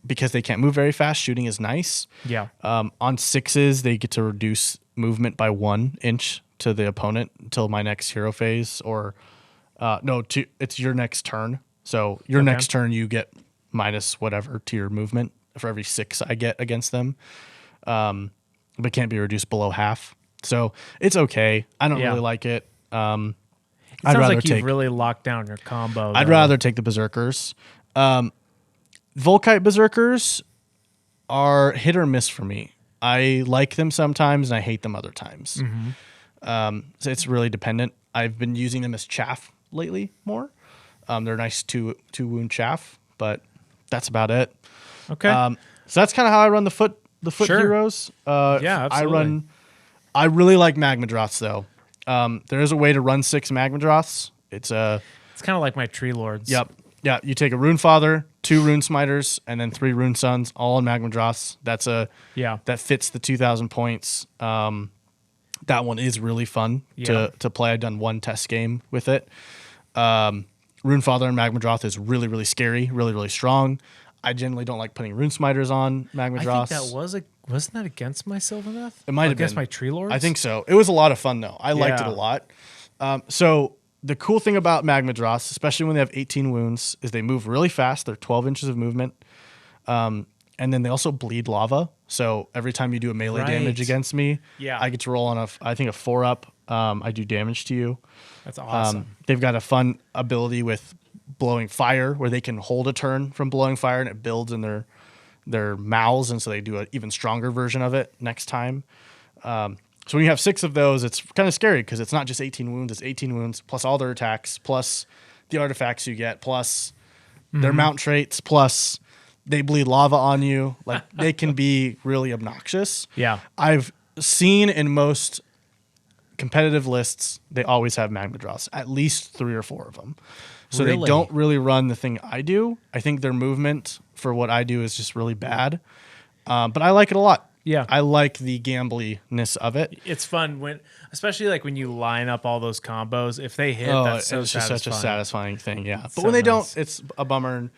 because they can't move very fast, shooting is nice. Yeah. On 6s, they get to reduce movement by 1 inch to the opponent until my next hero phase, or it's your next turn. So your next turn, you get minus whatever to your movement for every 6 I get against them, but can't be reduced below half. So it's okay. I don't really like it. It I'd sounds rather like you've really locked down your combo. I'd though. rather take the Berserkers. Volkite Berserkers are hit or miss for me. I like them sometimes and I hate them other times. So it's really dependent. I've been using them as chaff lately more. They're nice two wound chaff, but that's about it. Okay. So that's kind of how I run the foot Sure. heroes. Yeah, absolutely. I really like Magmadroths though. There is a way to run 6 Magmadroths. It's kind of like my Tree Lords. Yep. Yeah, you take a Rune Father, 2 Rune Smiters, and then 3 Rune Sons, all in Magmadroths. That fits the 2,000 points. That one is really fun to play. I've done 1 test game with it. Rune Father and Magmadroth is really, really scary, really, really strong. I generally don't like putting Rune Smiters on Magmadroths. I think wasn't that against my Sylvaneth? It might have against been. my Tree Lords. I think so. It was a lot of fun though. I liked it a lot. So the cool thing about Magmadroths, especially when they have 18 wounds, is they move really fast. They're 12 inches of movement. And then they also bleed lava. So every time you do a melee damage against me, I get to roll on a 4-up. I do damage to you. That's awesome. They've got a fun ability with blowing fire where they can hold a turn from blowing fire and it builds in their mouths. And so they do an even stronger version of it next time. So when you have 6 of those, it's kind of scary because it's not just 18 wounds. It's 18 wounds plus all their attacks, plus the artifacts you get, plus their mount traits, plus they bleed lava on you. Like they can be really obnoxious. Yeah. I've seen in most competitive lists, they always have Magmadroths, at least 3 or 4 of them. So they don't really run the thing I do. I think their movement for what I do is just really bad. But I like it a lot. Yeah. I like the gambliness of it. It's fun especially like when you line up all those combos. If they hit, that's so it's just satisfying. such a satisfying thing. Yeah. But So when they nice. don't, it's a bummer.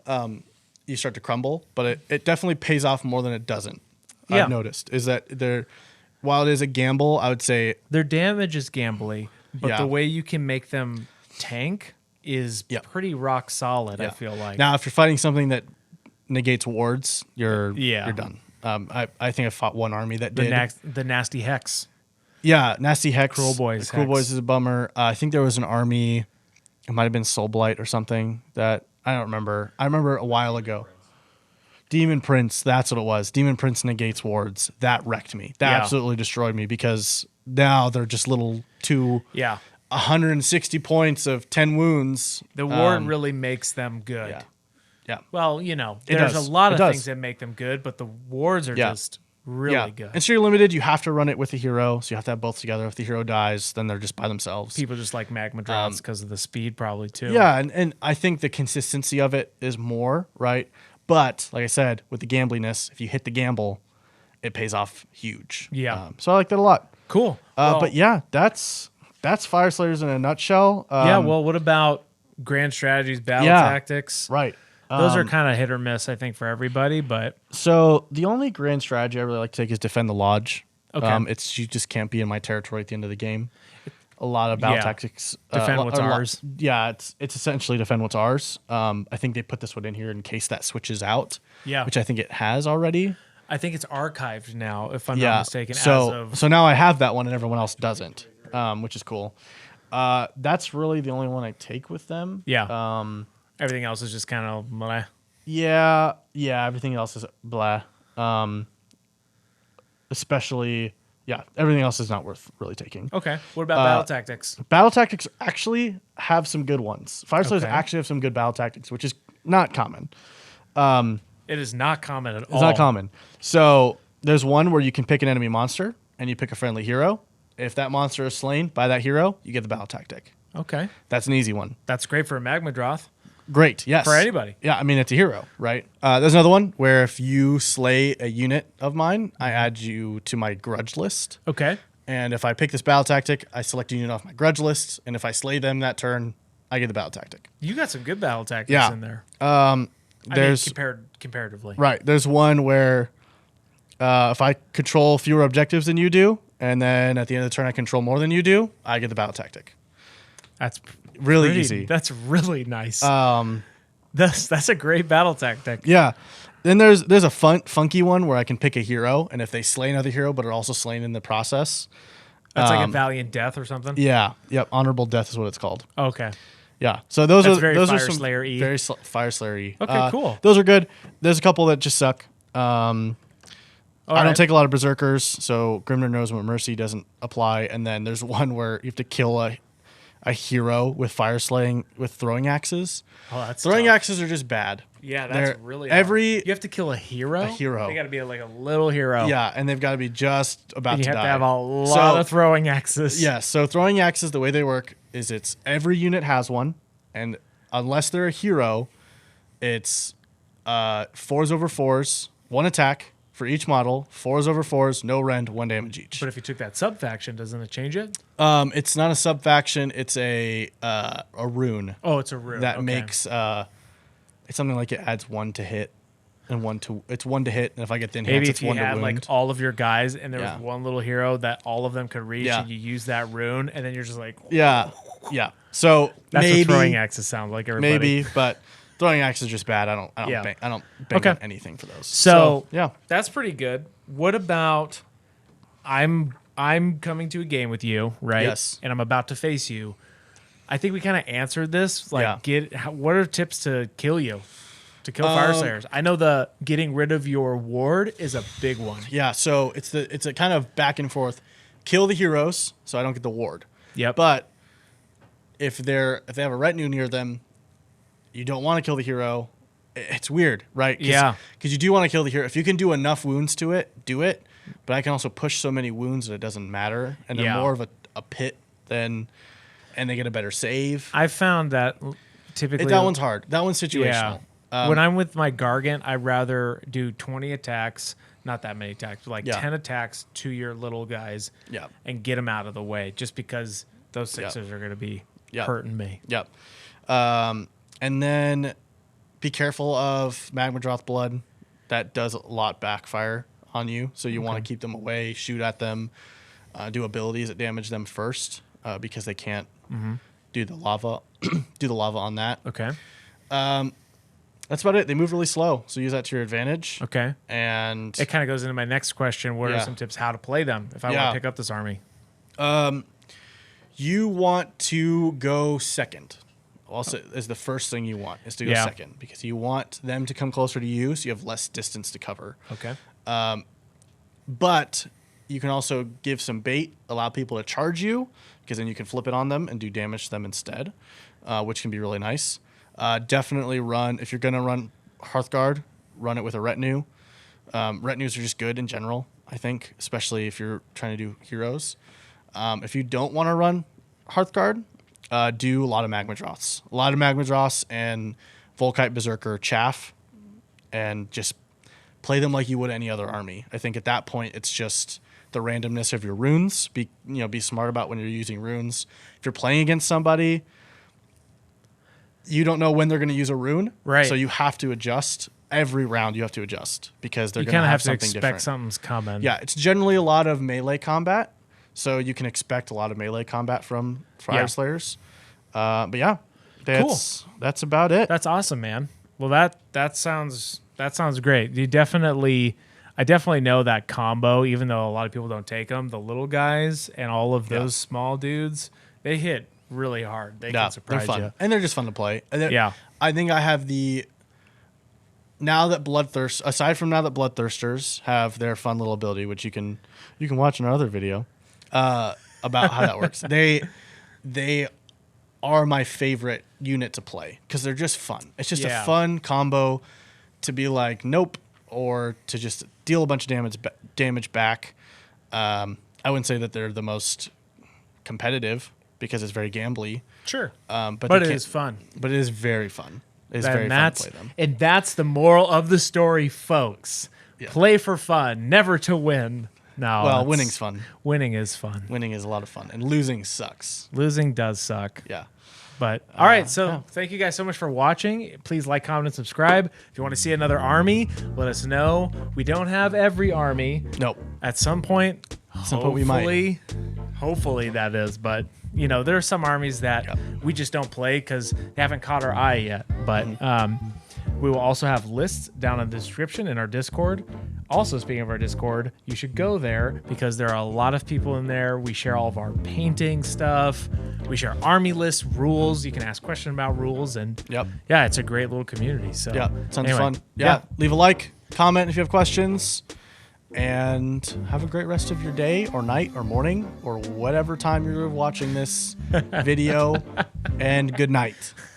And, you start to crumble, but it definitely pays off more than it doesn't. Yeah. I've noticed is that while it is a gamble, I would say Their damage is gambly, but Yeah. the way you can make them tank is pretty rock solid. I feel like now if you're fighting something that negates wards, you're Yeah. done. I think I fought one army that did. the nasty hex. Yeah, Nasty Hex. Cruel Boys Cruel Hex. Boys is a bummer. I think there was an army, it might have been Soul Blight or something that I don't remember. I remember a while ago. Demon Prince, that's what it was. Demon Prince negates wards. That wrecked me. That absolutely destroyed me because now they're just little 160 points of 10 wounds. The ward really makes them good. Yeah. Well, there's does. a lot It of does. things that make them good, but the wards are just really good. And so you're limited. You have to run it with a hero. So you have to have both together. If the hero dies, then they're just by themselves. People just like Magmadroths because of the speed, probably too. Yeah, and I think the consistency of it is more, right? But like I said, with the gambliness, if you hit the gamble, it pays off huge. Yeah. So I like that a lot. Cool. But yeah, that's Fyreslayers in a nutshell. Well, what about grand strategies, battle tactics? Right. Those are kind of hit or miss, I think, for everybody. But So the only grand strategy I really like to take is defend the lodge. Okay. It's you just can't be in my territory at the end of the game. A lot of battle Yeah. tactics. Defend what's ours. Yeah, it's essentially defend what's ours. I think they put this one in here in case that switches out. Yeah. Which I think it has already. I think it's archived now, if I'm Yeah. not mistaken. So now I have that one and everyone else doesn't, which is cool. That's really the only one I take with them. Yeah. Everything else is just kind of meh. Yeah. Everything else is blah. Especially, everything else is not worth really taking. Okay. What about battle tactics? Battle tactics actually have some good ones. Fyreslayers Okay. actually have some good battle tactics, which is not common. It is not common at all. It's not common. So there's one where you can pick an enemy monster and you pick a friendly hero. If that monster is slain by that hero, you get the battle tactic. Okay. That's an easy one. That's great for a magma droth. Great, yes. For anybody. Yeah, I mean, it's a hero, right? There's another one where if you slay a unit of mine, I add you to my grudge list. Okay. And if I pick this battle tactic, I select a unit off my grudge list. And if I slay them that turn, I get the battle tactic. You got some good battle tactics Yeah. in there. There's Comparatively. right. There's one where if I control fewer objectives than you do, and then at the end of the turn I control more than you do, I get the battle tactic. That's Really pretty- easy. That's really nice. That's a great battle tactic. Yeah. Then there's a funky one where I can pick a hero, and if they slay another hero but are also slain in the process, That's like a valiant death or something. yeah, yep, honorable death is what it's called. Okay. Yeah. So those That's are very those are some Fyreslayer-y. very Fyreslayer-y. Okay, cool. Those are good. There's a couple that just suck. All I right. don't take a lot of berserkers, so Grimner knows what mercy doesn't apply. And then there's one where you have to kill a hero with fire slaying with throwing axes. Oh, that's Throwing tough. axes are just bad. Yeah, that's They're- really every hard. You have to kill a hero. A hero. They got to be like a little hero. yeah, and they've got to be just about And you to have die. to have a lot of throwing axes. Yeah, so throwing axes, the way they work is it's every unit has one, and unless they're a hero, it's 4s over 4s, 1 attack for each model, 4s over 4s, no rend, 1 damage each. But if you took that sub faction, doesn't it change it? It's not a sub faction; it's a rune Oh, it's a rune. that Okay. makes it's something like it adds 1 to hit and 1 to it's 1 to hit, and if I get the enhance, Maybe it's if you 1 to had wound. like all of your guys and there Yeah. was one little hero that all of them could reach, Yeah. and you use that rune, and then you're just like, yeah. So that's maybe what throwing axes sound like. Everybody. maybe, but throwing axes is just bad. I don't Yeah. bang, bank Okay. on anything for those. So yeah. that's pretty good. What about I'm coming to a game with you, right? Yes. And I'm about to face you. I think we kind of answered this. Like, Yeah. what are tips to kill you? To kill Fyreslayers. I know the getting rid of your ward is a big one. Yeah, so it's a kind of back and forth. Kill the heroes, so I don't get the ward. Yep. But if they have a retinue near them, you don't want to kill the hero. It's weird, right? Yeah. Because you do want to kill the hero. If you can do enough wounds to it, do it. But I can also push so many wounds that it doesn't matter, and they're Yeah. more of a pit than, and they get a better save. I found that typically That one's hard. That one's situational. When I'm with my Gargant, I'd rather do 20 attacks, not that many attacks, but like Yeah. 10 attacks to your little guys Yeah. and get them out of the way just because those Yeah. sixers are going to be Yeah. hurting me. Yep. And then be careful of Magma Droth Blood. That does a lot backfire on you. So you want to keep them away, shoot at them, do abilities that damage them first because they can't do the lava on that. Okay. That's about it. They move really slow. So use that to your advantage. Okay. And It kind of goes into my next question. What are Yeah. some tips how to play them if I Yeah. want to pick up this army? you want to go second. Also, is the first thing you want is to go Yeah. second because you want them to come closer to you so you have less distance to cover. Okay. But you can also give some bait, allow people to charge you, because then you can flip it on them and do damage to them instead, which can be really nice. Definitely run, if you're going to run Hearthguard, run it with a retinue. Retinues are just good in general, I think, especially if you're trying to do heroes. If you don't want to run Hearthguard, do a lot of Magma Droths. A lot of Magma Droths and Volkite Berserker Chaff, and just play them like you would any other army. I think at that point it's just the randomness of your runes. Be smart about when you're using runes. If you're playing against somebody, you don't know when they're going to use a rune. Right. So you have to adjust. Every round you have to adjust because they're You going to kind of have have to something expect different. something's coming. Yeah, it's generally a lot of melee combat. So you can expect a lot of melee combat from Fyreslayers. But yeah, that's about it. That's awesome, man. Well, that sounds great. I definitely know that combo, even though a lot of people don't take them. The little guys and all of those small dudes, they hit really hard. They can surprise they're fun. you. And they're just fun to play. And Yeah. I think I have aside from now that Bloodthirsters have their fun little ability, which you can watch in our other video about how that works. They are my favorite unit to play because they're just fun. It's just a fun combo to be like nope, or to just deal a bunch of damage back. I wouldn't say that they're the most competitive because it's very gambly. Sure. But it is fun. But it is very fun. It's very fun to play them. And that's the moral of the story, folks. Yeah. Play for fun, never to win. No. Well, winning's fun. Winning is fun. Winning is a lot of fun, and losing sucks. Losing does suck. Yeah. But all right, so thank you guys so much for watching. Please like, comment, and subscribe. If you want to see another army, let us know. We don't have every army. Nope. At some point, we might. Hopefully that is, but there are some armies that we just don't play because they haven't caught our eye yet. But we will also have lists down in the description in our Discord. Also, speaking of our Discord, you should go there because there are a lot of people in there. We share all of our painting stuff. We share army lists, rules. You can ask questions about rules, and yeah, it's a great little community. So sounds fun. Yeah, leave a like, comment if you have questions, and have a great rest of your day or night or morning or whatever time you're watching this video. And good night.